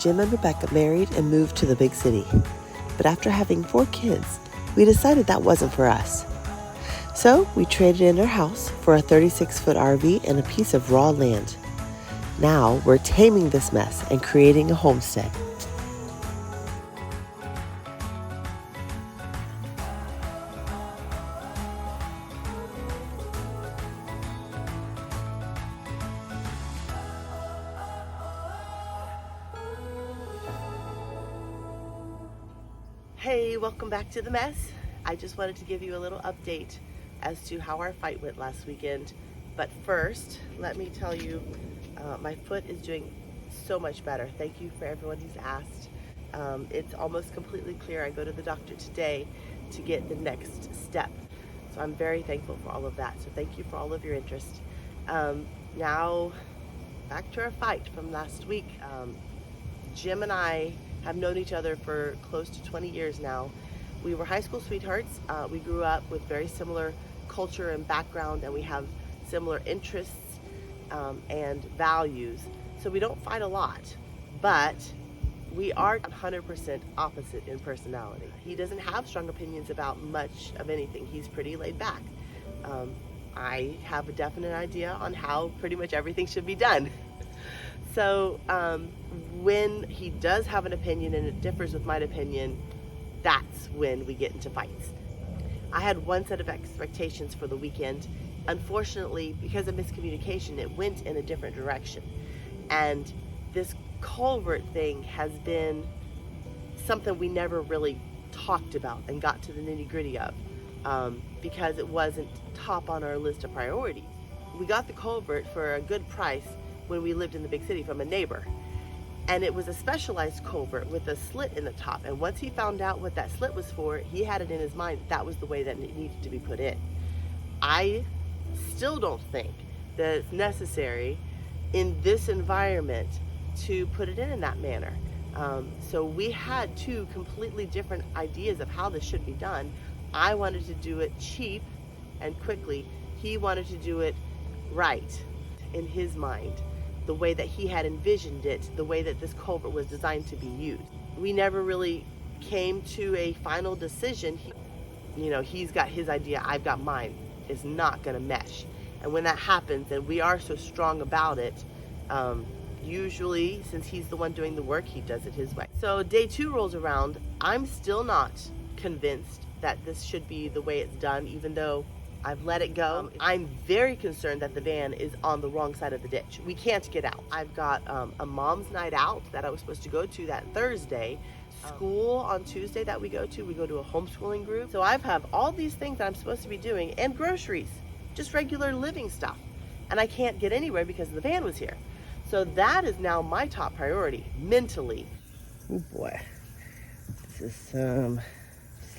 Jim and Rebecca married and moved to the big city. But after having 4 kids, we decided that wasn't for us. So we traded in our house for a 36-foot RV and a piece of raw land. Now we're taming this mess and creating a homestead. Hey, welcome back to the mess. I just wanted to give you a little update as to how our fight went last weekend. But first, let me tell you, my foot is doing so much better. Thank you for everyone who's asked. It's almost completely clear. I go to the doctor today to get the next step. So I'm very thankful for all of that. So thank you for all of your interest. Now, back to our fight from last week. Jim and I have known each other for close to 20 years now. We were high school sweethearts. We grew up with very similar culture and background, and we have similar interests and values. So we don't fight a lot, but we are 100% opposite in personality. He doesn't have strong opinions about much of anything. He's pretty laid back. I have a definite idea on how pretty much everything should be done. So when he does have an opinion and it differs with my opinion, that's when we get into fights. I had one set of expectations for the weekend. Unfortunately, because of miscommunication, it went in a different direction. And this culvert thing has been something we never really talked about and got to the nitty-gritty of because it wasn't top on our list of priorities. We got the culvert for a good price when we lived in the big city from a neighbor. And it was a specialized culvert with a slit in the top. And once he found out what that slit was for, he had it in his mind that was the way that it needed to be put in. I still don't think that it's necessary in this environment to put it in that manner. So we had 2 completely different ideas of how this should be done. I wanted to do it cheap and quickly. He wanted to do it right in his mind, the way that he had envisioned it, the way that this culvert was designed to be used. We never really came to a final decision. He's got his idea, I've got mine. It's not gonna mesh. And when that happens, and we are so strong about it, usually, since he's the one doing the work, he does it his way. So day 2 rolls around. I'm still not convinced that this should be the way it's done, even though I've let it go. I'm very concerned that the van is on the wrong side of the ditch. We can't get out. I've got a mom's night out that I was supposed to go to that Thursday. School on Tuesday that we go to a homeschooling group. So I have all these things that I'm supposed to be doing, and groceries, just regular living stuff. And I can't get anywhere because the van was here. So that is now my top priority, mentally. Oh boy, this is some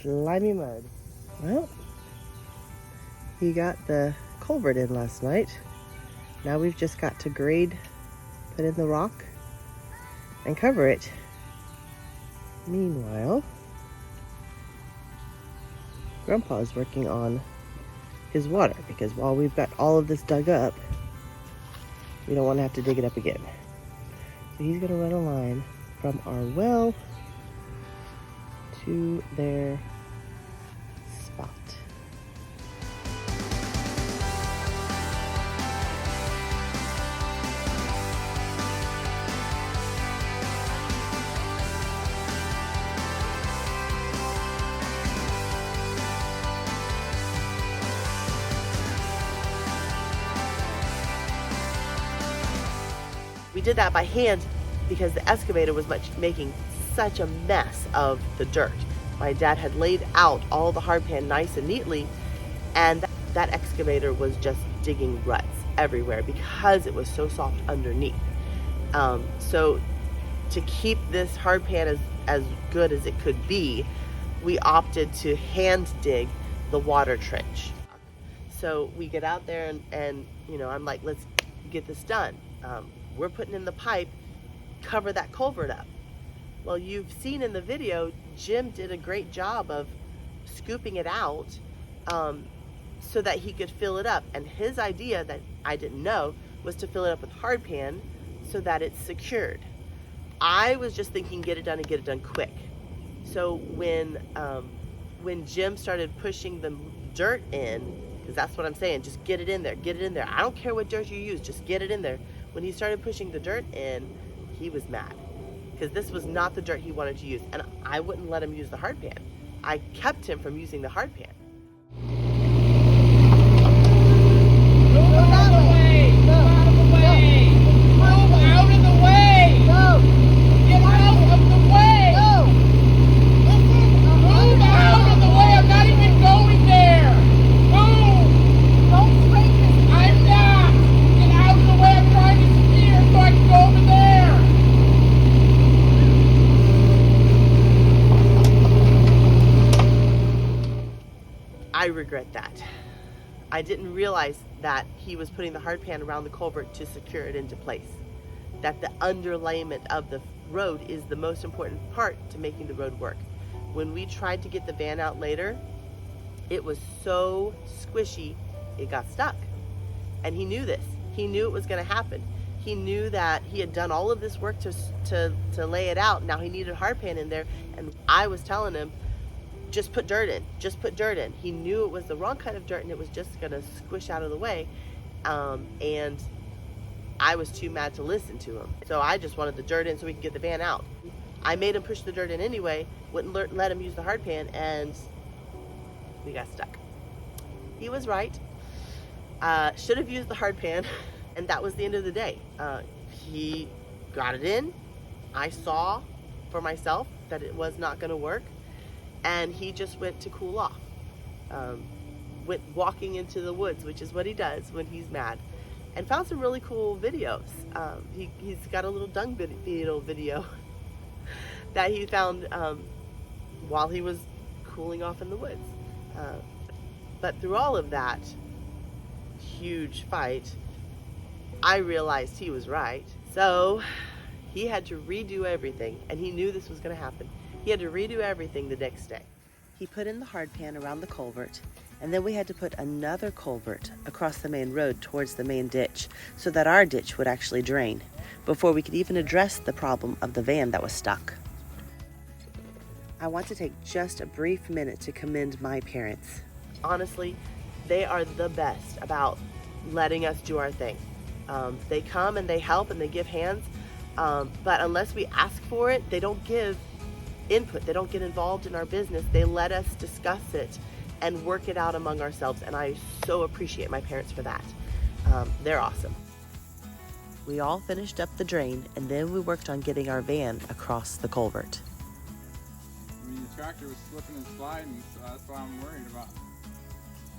slimy mud. Well, he got the culvert in last night. Now we've just got to grade, put in the rock, and cover it. Meanwhile, Grandpa is working on his water because while we've got all of this dug up, we don't want to have to dig it up again. So he's gonna run a line from our well to their spot. We did that by hand because the excavator was making such a mess of the dirt. My dad had laid out all the hardpan nice and neatly, and that excavator was just digging ruts everywhere because it was so soft underneath. So to keep this hardpan as good as it could be, we opted to hand dig the water trench. So we get out there and I'm like, let's get this done. We're putting in the pipe, cover that culvert up. Well, you've seen in the video, Jim did a great job of scooping it out so that he could fill it up. And his idea that I didn't know was to fill it up with hardpan so that it's secured. I was just thinking get it done and get it done quick. So when Jim started pushing the dirt in, because that's what I'm saying, just get it in there, get it in there. I don't care what dirt you use, just get it in there. When he started pushing the dirt in, he was mad because this was not the dirt he wanted to use, and I wouldn't let him use the hard pan. I kept him from using the hard pan. I regret that. I didn't realize that he was putting the hard pan around the culvert to secure it into place. That the underlayment of the road is the most important part to making the road work. When we tried to get the van out later, it was so squishy, it got stuck. And he knew this. He knew it was going to happen. He knew that he had done all of this work to lay it out. Now he needed a hard pan in there, and I was telling him, just put dirt in, just put dirt in. He knew it was the wrong kind of dirt and it was just gonna squish out of the way. And I was too mad to listen to him. So I just wanted the dirt in so we could get the van out. I made him push the dirt in anyway, wouldn't let him use the hard pan, and we got stuck. He was right. Should have used the hard pan, and that was the end of the day. He got it in. I saw for myself that it was not gonna work. And he just went to cool off. Went walking into the woods, which is what he does when he's mad, and found some really cool videos. He's got a little dung beetle video that he found while he was cooling off in the woods. But through all of that huge fight, I realized he was right. So he had to redo everything, and he knew this was going to happen. He had to redo everything the next day. He put in the hard pan around the culvert, and then we had to put another culvert across the main road towards the main ditch so that our ditch would actually drain before we could even address the problem of the van that was stuck. I want to take just a brief minute to commend my parents. Honestly, they are the best about letting us do our thing. They come and they help and they give hands, but unless we ask for it, they don't give input. They don't get involved in our business. They let us discuss it and work it out among ourselves, and I so appreciate my parents for that. They're awesome. We all finished up the drain, and then we worked on getting our van across the culvert. I mean, the tractor was slipping and sliding, so that's why I'm worried about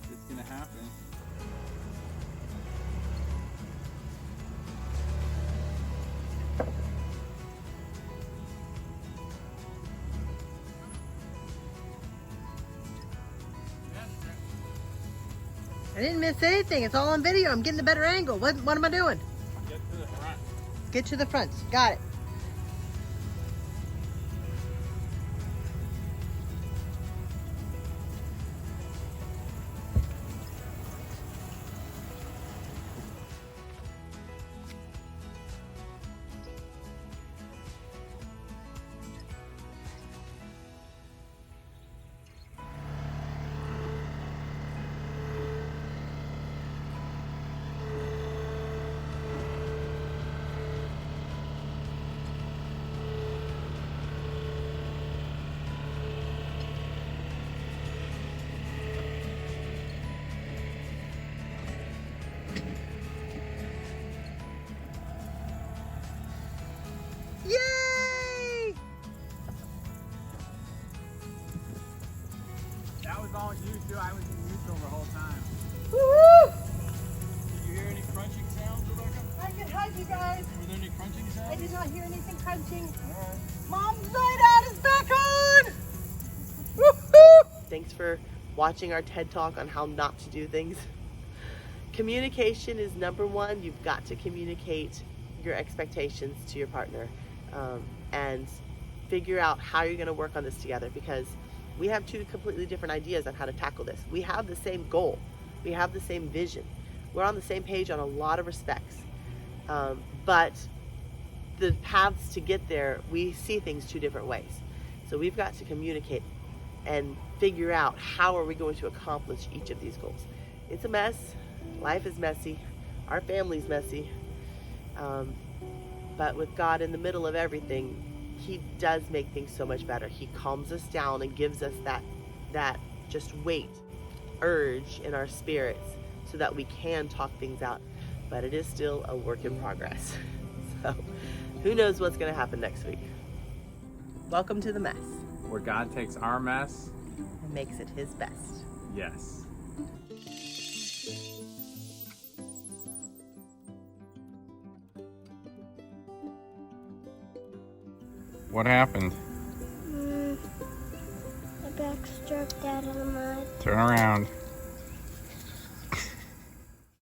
if it's gonna happen. I didn't miss anything. It's all on video. I'm getting a better angle. What am I doing? Get to the front. Get to the front. Got it. Yay! That was all you too. I was in neutral the whole time. Woo-hoo! Did you hear any crunching sounds, Rebecca? I can hug you guys. Were there any crunching I sounds? did not hear anything crunching. Alright. Mom's night out is back on. Woo-hoo! Thanks for watching our TED Talk on how not to do things. Communication is number one. You've got to communicate your expectations to your partner, and figure out how you're going to work on this together, because we have two completely different ideas on how to tackle this. We have the same goal. We have the same vision. We're on the same page on a lot of respects. But the paths to get there, we see things two different ways. So we've got to communicate and figure out how are we going to accomplish each of these goals. It's a mess. Life is messy. Our family's messy. But with God in the middle of everything, He does make things so much better. He calms us down and gives us that just weight, urge in our spirits so that we can talk things out. But it is still a work in progress. So who knows what's going to happen next week. Welcome to the mess. Where God takes our mess. And makes it His best. Yes. What happened? My back struck out of the mud. Turn around.